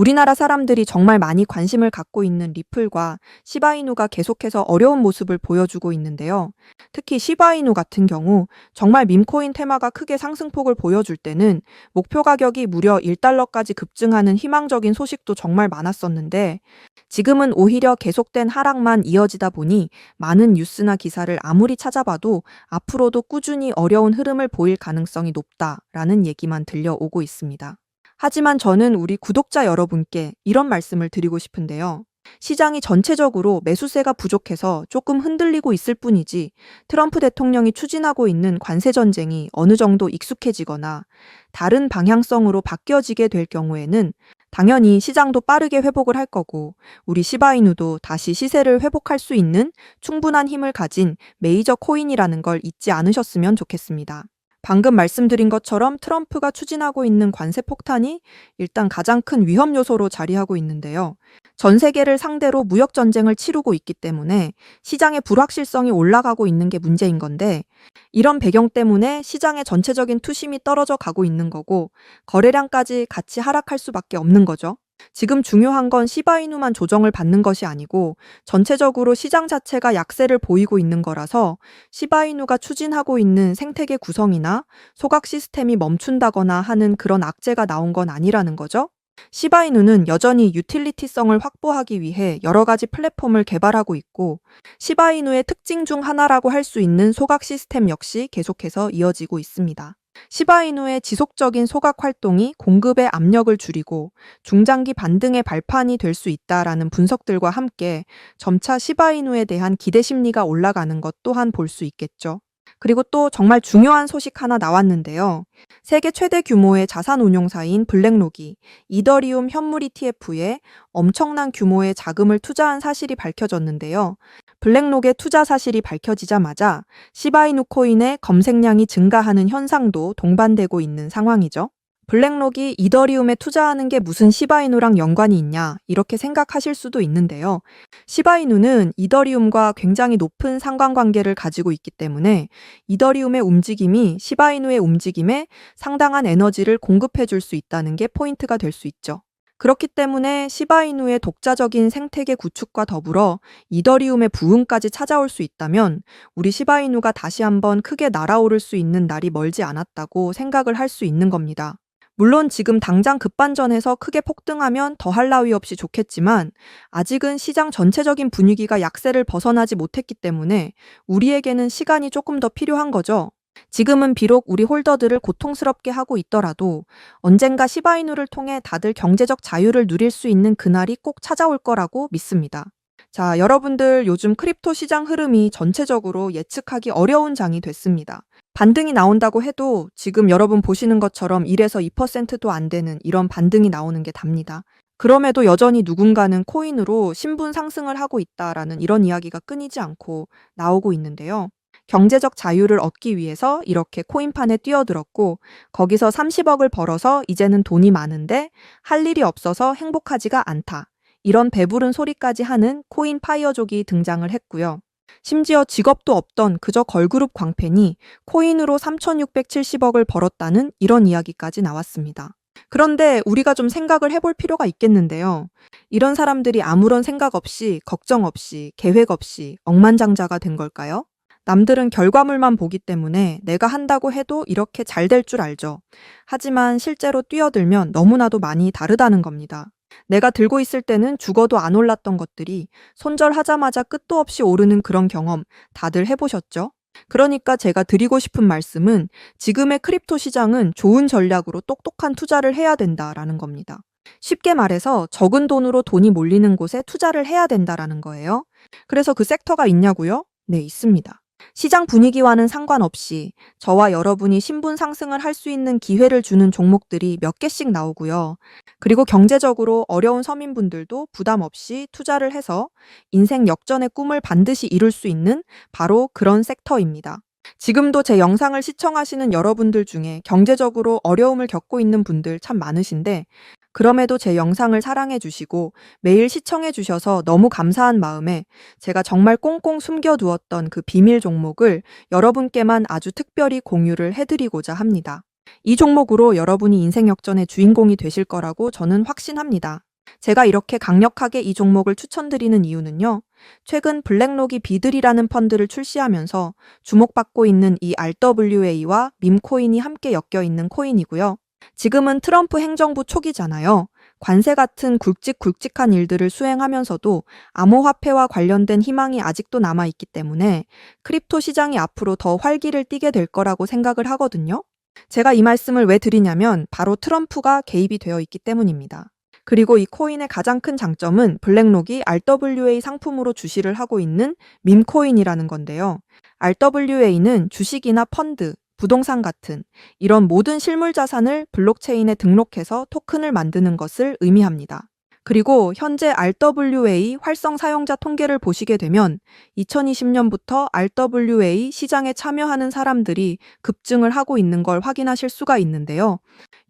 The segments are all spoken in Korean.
우리나라 사람들이 정말 많이 관심을 갖고 있는 리플과 시바이누가 계속해서 어려운 모습을 보여주고 있는데요. 특히 시바이누 같은 경우 정말 밈코인 테마가 크게 상승폭을 보여줄 때는 목표 가격이 무려 1달러까지 급증하는 희망적인 소식도 정말 많았었는데, 지금은 오히려 계속된 하락만 이어지다 보니 많은 뉴스나 기사를 아무리 찾아봐도 앞으로도 꾸준히 어려운 흐름을 보일 가능성이 높다라는 얘기만 들려오고 있습니다. 하지만 저는 우리 구독자 여러분께 이런 말씀을 드리고 싶은데요. 시장이 전체적으로 매수세가 부족해서 조금 흔들리고 있을 뿐이지, 트럼프 대통령이 추진하고 있는 관세 전쟁이 어느 정도 익숙해지거나 다른 방향성으로 바뀌어지게 될 경우에는 당연히 시장도 빠르게 회복을 할 거고, 우리 시바이누도 다시 시세를 회복할 수 있는 충분한 힘을 가진 메이저 코인이라는 걸 잊지 않으셨으면 좋겠습니다. 방금 말씀드린 것처럼 트럼프가 추진하고 있는 관세 폭탄이 일단 가장 큰 위험 요소로 자리하고 있는데요. 전 세계를 상대로 무역 전쟁을 치르고 있기 때문에 시장의 불확실성이 올라가고 있는 게 문제인 건데, 이런 배경 때문에 시장의 전체적인 투심이 떨어져 가고 있는 거고, 거래량까지 같이 하락할 수밖에 없는 거죠. 지금 중요한 건 시바이누만 조정을 받는 것이 아니고 전체적으로 시장 자체가 약세를 보이고 있는 거라서, 시바이누가 추진하고 있는 생태계 구성이나 소각 시스템이 멈춘다거나 하는 그런 악재가 나온 건 아니라는 거죠. 시바이누는 여전히 유틸리티성을 확보하기 위해 여러 가지 플랫폼을 개발하고 있고, 시바이누의 특징 중 하나라고 할 수 있는 소각 시스템 역시 계속해서 이어지고 있습니다. 시바이누의 지속적인 소각 활동이 공급의 압력을 줄이고 중장기 반등의 발판이 될 수 있다라는 분석들과 함께 점차 시바이누에 대한 기대 심리가 올라가는 것 또한 볼 수 있겠죠. 그리고 또 정말 중요한 소식 하나 나왔는데요. 세계 최대 규모의 자산 운용사인 블랙록이 이더리움 현물 ETF에 엄청난 규모의 자금을 투자한 사실이 밝혀졌는데요. 블랙록의 투자 사실이 밝혀지자마자 시바이누 코인의 검색량이 증가하는 현상도 동반되고 있는 상황이죠. 블랙록이 이더리움에 투자하는 게 무슨 시바이누랑 연관이 있냐, 이렇게 생각하실 수도 있는데요. 시바이누는 이더리움과 굉장히 높은 상관관계를 가지고 있기 때문에 이더리움의 움직임이 시바이누의 움직임에 상당한 에너지를 공급해 줄 수 있다는 게 포인트가 될 수 있죠. 그렇기 때문에 시바이누의 독자적인 생태계 구축과 더불어 이더리움의 부흥까지 찾아올 수 있다면 우리 시바이누가 다시 한번 크게 날아오를 수 있는 날이 멀지 않았다고 생각을 할 수 있는 겁니다. 물론 지금 당장 급반전해서 크게 폭등하면 더할 나위 없이 좋겠지만, 아직은 시장 전체적인 분위기가 약세를 벗어나지 못했기 때문에 우리에게는 시간이 조금 더 필요한 거죠. 지금은 비록 우리 홀더들을 고통스럽게 하고 있더라도 언젠가 시바이누를 통해 다들 경제적 자유를 누릴 수 있는 그날이 꼭 찾아올 거라고 믿습니다. 자, 여러분들, 요즘 크립토 시장 흐름이 전체적으로 예측하기 어려운 장이 됐습니다. 반등이 나온다고 해도 지금 여러분 보시는 것처럼 1에서 2%도 안 되는 이런 반등이 나오는 게 답니다. 그럼에도 여전히 누군가는 코인으로 신분 상승을 하고 있다라는 이런 이야기가 끊이지 않고 나오고 있는데요. 경제적 자유를 얻기 위해서 이렇게 코인판에 뛰어들었고, 거기서 30억을 벌어서 이제는 돈이 많은데 할 일이 없어서 행복하지가 않다, 이런 배부른 소리까지 하는 코인 파이어족이 등장을 했고요. 심지어 직업도 없던 그저 걸그룹 광팬이 코인으로 3,670억을 벌었다는 이런 이야기까지 나왔습니다. 그런데 우리가 좀 생각을 해볼 필요가 있겠는데요. 이런 사람들이 아무런 생각 없이, 걱정 없이, 계획 없이 억만장자가 된 걸까요? 남들은 결과물만 보기 때문에 내가 한다고 해도 이렇게 잘 될 줄 알죠. 하지만 실제로 뛰어들면 너무나도 많이 다르다는 겁니다. 내가 들고 있을 때는 죽어도 안 올랐던 것들이 손절하자마자 끝도 없이 오르는 그런 경험 다들 해보셨죠? 그러니까 제가 드리고 싶은 말씀은, 지금의 크립토 시장은 좋은 전략으로 똑똑한 투자를 해야 된다라는 겁니다. 쉽게 말해서 적은 돈으로 돈이 몰리는 곳에 투자를 해야 된다라는 거예요. 그래서 그 섹터가 있냐고요? 네, 있습니다. 시장 분위기와는 상관없이 저와 여러분이 신분 상승을 할 수 있는 기회를 주는 종목들이 몇 개씩 나오고요. 그리고 경제적으로 어려운 서민분들도 부담 없이 투자를 해서 인생 역전의 꿈을 반드시 이룰 수 있는 바로 그런 섹터입니다. 지금도 제 영상을 시청하시는 여러분들 중에 경제적으로 어려움을 겪고 있는 분들 참 많으신데, 그럼에도 제 영상을 사랑해 주시고 매일 시청해 주셔서 너무 감사한 마음에 제가 정말 꽁꽁 숨겨두었던 그 비밀 종목을 여러분께만 아주 특별히 공유를 해드리고자 합니다. 이 종목으로 여러분이 인생 역전의 주인공이 되실 거라고 저는 확신합니다. 제가 이렇게 강력하게 이 종목을 추천드리는 이유는요. 최근 블랙록이 비들이라는 펀드를 출시하면서 주목받고 있는 이 RWA와 밈코인이 함께 엮여 있는 코인이고요. 지금은 트럼프 행정부 초기잖아요. 관세 같은 굵직굵직한 일들을 수행하면서도 암호화폐와 관련된 희망이 아직도 남아있기 때문에 크립토 시장이 앞으로 더 활기를 띠게 될 거라고 생각을 하거든요. 제가 이 말씀을 왜 드리냐면 바로 트럼프가 개입이 되어 있기 때문입니다. 그리고 이 코인의 가장 큰 장점은 블랙록이 RWA 상품으로 주시를 하고 있는 밈코인이라는 건데요. RWA는 주식이나 펀드, 부동산 같은 이런 모든 실물 자산을 블록체인에 등록해서 토큰을 만드는 것을 의미합니다. 그리고 현재 RWA 활성 사용자 통계를 보시게 되면 2020년부터 RWA 시장에 참여하는 사람들이 급증을 하고 있는 걸 확인하실 수가 있는데요.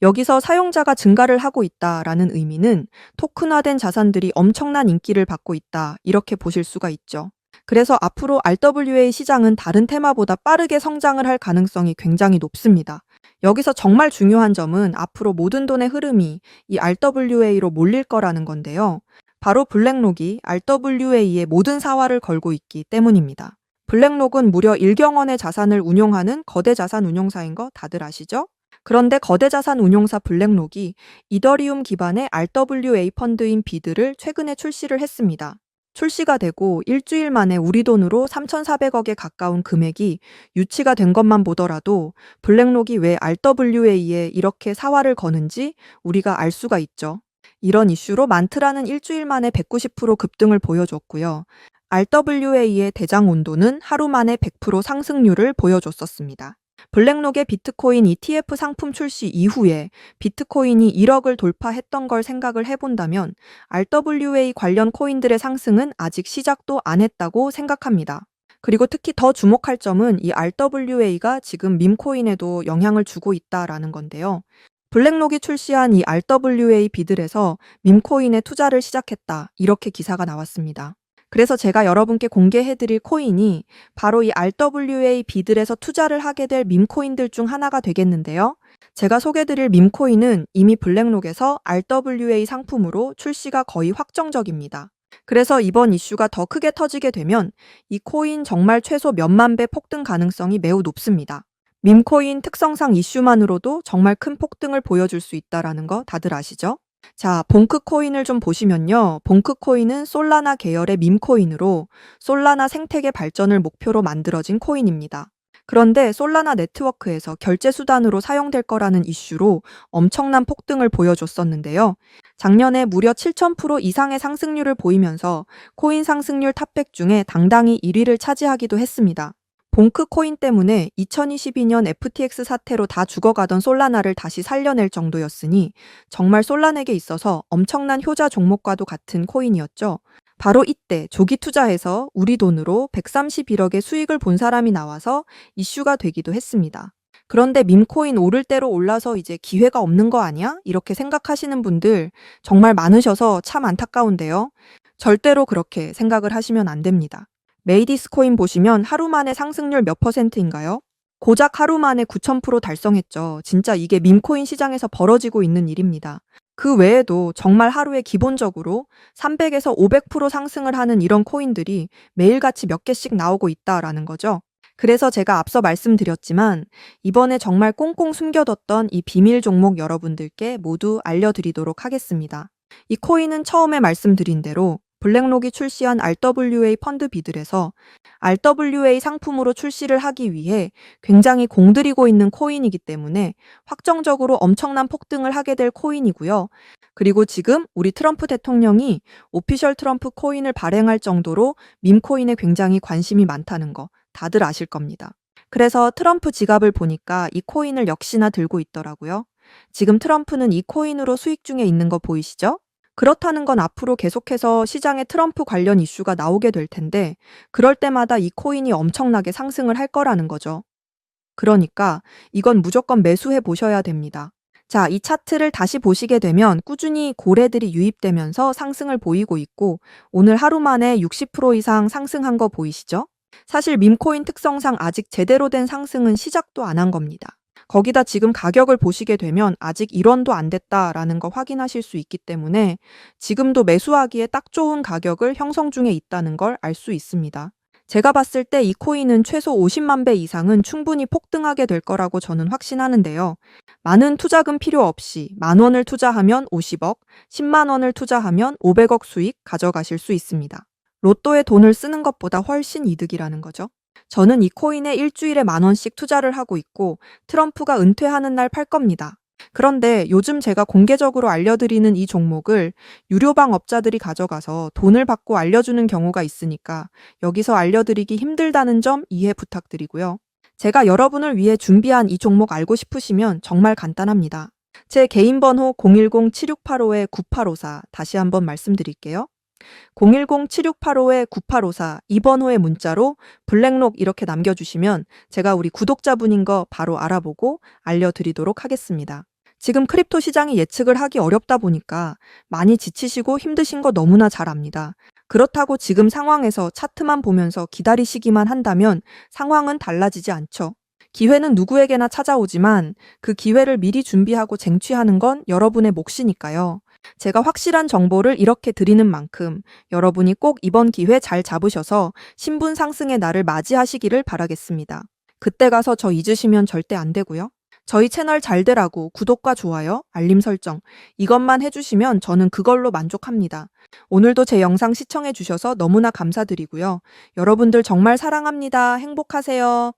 여기서 사용자가 증가를 하고 있다라는 의미는 토큰화된 자산들이 엄청난 인기를 받고 있다, 이렇게 보실 수가 있죠. 그래서 앞으로 RWA 시장은 다른 테마보다 빠르게 성장을 할 가능성이 굉장히 높습니다. 여기서 정말 중요한 점은 앞으로 모든 돈의 흐름이 이 RWA로 몰릴 거라는 건데요. 바로 블랙록이 RWA의 모든 사활을 걸고 있기 때문입니다. 블랙록은 무려 1경원의 자산을 운용하는 거대 자산 운용사인 거 다들 아시죠? 그런데 거대 자산 운용사 블랙록이 이더리움 기반의 RWA 펀드인 비드를 최근에 출시를 했습니다. 출시가 되고 일주일 만에 우리 돈으로 3,400억에 가까운 금액이 유치가 된 것만 보더라도 블랙록이 왜 RWA에 이렇게 사활을 거는지 우리가 알 수가 있죠. 이런 이슈로 만트라는 일주일 만에 190% 급등을 보여줬고요. RWA의 대장 온도는 하루 만에 100% 상승률을 보여줬었습니다. 블랙록의 비트코인 ETF 상품 출시 이후에 비트코인이 1억을 돌파했던 걸 생각을 해본다면 RWA 관련 코인들의 상승은 아직 시작도 안 했다고 생각합니다. 그리고 특히 더 주목할 점은 이 RWA가 지금 밈코인에도 영향을 주고 있다라는 건데요. 블랙록이 출시한 이 RWA 비들에서 밈코인에 투자를 시작했다, 이렇게 기사가 나왔습니다. 그래서 제가 여러분께 공개해드릴 코인이 바로 이 RWA 비들에서 투자를 하게 될 밈코인들 중 하나가 되겠는데요. 제가 소개드릴 밈코인은 이미 블랙록에서 RWA 상품으로 출시가 거의 확정적입니다. 그래서 이번 이슈가 더 크게 터지게 되면 이 코인 정말 최소 몇만 배 폭등 가능성이 매우 높습니다. 밈코인 특성상 이슈만으로도 정말 큰 폭등을 보여줄 수 있다는 거 다들 아시죠? 자, 봉크코인을 좀 보시면요. 봉크코인은 솔라나 계열의 밈코인으로 솔라나 생태계 발전을 목표로 만들어진 코인입니다. 그런데 솔라나 네트워크에서 결제 수단으로 사용될 거라는 이슈로 엄청난 폭등을 보여줬었는데요. 작년에 무려 7,000% 이상의 상승률을 보이면서 코인 상승률 탑100 중에 당당히 1위를 차지하기도 했습니다. 봉크코인 때문에 2022년 FTX 사태로 다 죽어가던 솔라나를 다시 살려낼 정도였으니 정말 솔라나에게 있어서 엄청난 효자 종목과도 같은 코인이었죠. 바로 이때 조기 투자해서 우리 돈으로 131억의 수익을 본 사람이 나와서 이슈가 되기도 했습니다. 그런데 밈코인 오를 대로 올라서 이제 기회가 없는 거 아니야? 이렇게 생각하시는 분들 정말 많으셔서 참 안타까운데요. 절대로 그렇게 생각을 하시면 안 됩니다. 메이디스 코인 보시면 하루 만에 상승률 몇 %인가요? 고작 하루 만에 9,000% 달성했죠. 진짜 이게 밈코인 시장에서 벌어지고 있는 일입니다. 그 외에도 정말 하루에 기본적으로 300에서 500% 상승을 하는 이런 코인들이 매일같이 몇 개씩 나오고 있다라는 거죠. 그래서 제가 앞서 말씀드렸지만 이번에 정말 꽁꽁 숨겨뒀던 이 비밀 종목 여러분들께 모두 알려드리도록 하겠습니다. 이 코인은 처음에 말씀드린 대로 블랙록이 출시한 RWA 펀드 비들에서 RWA 상품으로 출시를 하기 위해 굉장히 공들이고 있는 코인이기 때문에 확정적으로 엄청난 폭등을 하게 될 코인이고요. 그리고 지금 우리 트럼프 대통령이 오피셜 트럼프 코인을 발행할 정도로 밈코인에 굉장히 관심이 많다는 거 다들 아실 겁니다. 그래서 트럼프 지갑을 보니까 이 코인을 역시나 들고 있더라고요. 지금 트럼프는 이 코인으로 수익 중에 있는 거 보이시죠? 그렇다는 건 앞으로 계속해서 시장에 트럼프 관련 이슈가 나오게 될 텐데 그럴 때마다 이 코인이 엄청나게 상승을 할 거라는 거죠. 그러니까 이건 무조건 매수해 보셔야 됩니다. 자, 이 차트를 다시 보시게 되면 꾸준히 고래들이 유입되면서 상승을 보이고 있고 오늘 하루 만에 60% 이상 상승한 거 보이시죠? 사실 밈코인 특성상 아직 제대로 된 상승은 시작도 안 한 겁니다. 거기다 지금 가격을 보시게 되면 아직 1원도 안 됐다라는 거 확인하실 수 있기 때문에 지금도 매수하기에 딱 좋은 가격을 형성 중에 있다는 걸 알 수 있습니다. 제가 봤을 때 이 코인은 최소 50만 배 이상은 충분히 폭등하게 될 거라고 저는 확신하는데요. 많은 투자금 필요 없이 10,000원을 투자하면 50억, 10만 원을 투자하면 500억 수익 가져가실 수 있습니다. 로또에 돈을 쓰는 것보다 훨씬 이득이라는 거죠. 저는 이 코인에 일주일에 10,000원씩 투자를 하고 있고 트럼프가 은퇴하는 날 팔 겁니다. 그런데 요즘 제가 공개적으로 알려드리는 이 종목을 유료방 업자들이 가져가서 돈을 받고 알려주는 경우가 있으니까 여기서 알려드리기 힘들다는 점 이해 부탁드리고요. 제가 여러분을 위해 준비한 이 종목 알고 싶으시면 정말 간단합니다. 제 개인 번호 010-7685-9854 다시 한번 말씀드릴게요. 010-7685-9854 이 번호의 문자로 블랙록 이렇게 남겨주시면 제가 우리 구독자분인 거 바로 알아보고 알려드리도록 하겠습니다. 지금 크립토 시장이 예측을 하기 어렵다 보니까 많이 지치시고 힘드신 거 너무나 잘 압니다. 그렇다고 지금 상황에서 차트만 보면서 기다리시기만 한다면 상황은 달라지지 않죠. 기회는 누구에게나 찾아오지만 그 기회를 미리 준비하고 쟁취하는 건 여러분의 몫이니까요. 제가 확실한 정보를 이렇게 드리는 만큼 여러분이 꼭 이번 기회 잘 잡으셔서 신분 상승의 날을 맞이하시기를 바라겠습니다. 그때 가서 저 잊으시면 절대 안 되고요. 저희 채널 잘 되라고 구독과 좋아요, 알림 설정 이것만 해주시면 저는 그걸로 만족합니다. 오늘도 제 영상 시청해 주셔서 너무나 감사드리고요. 여러분들 정말 사랑합니다. 행복하세요.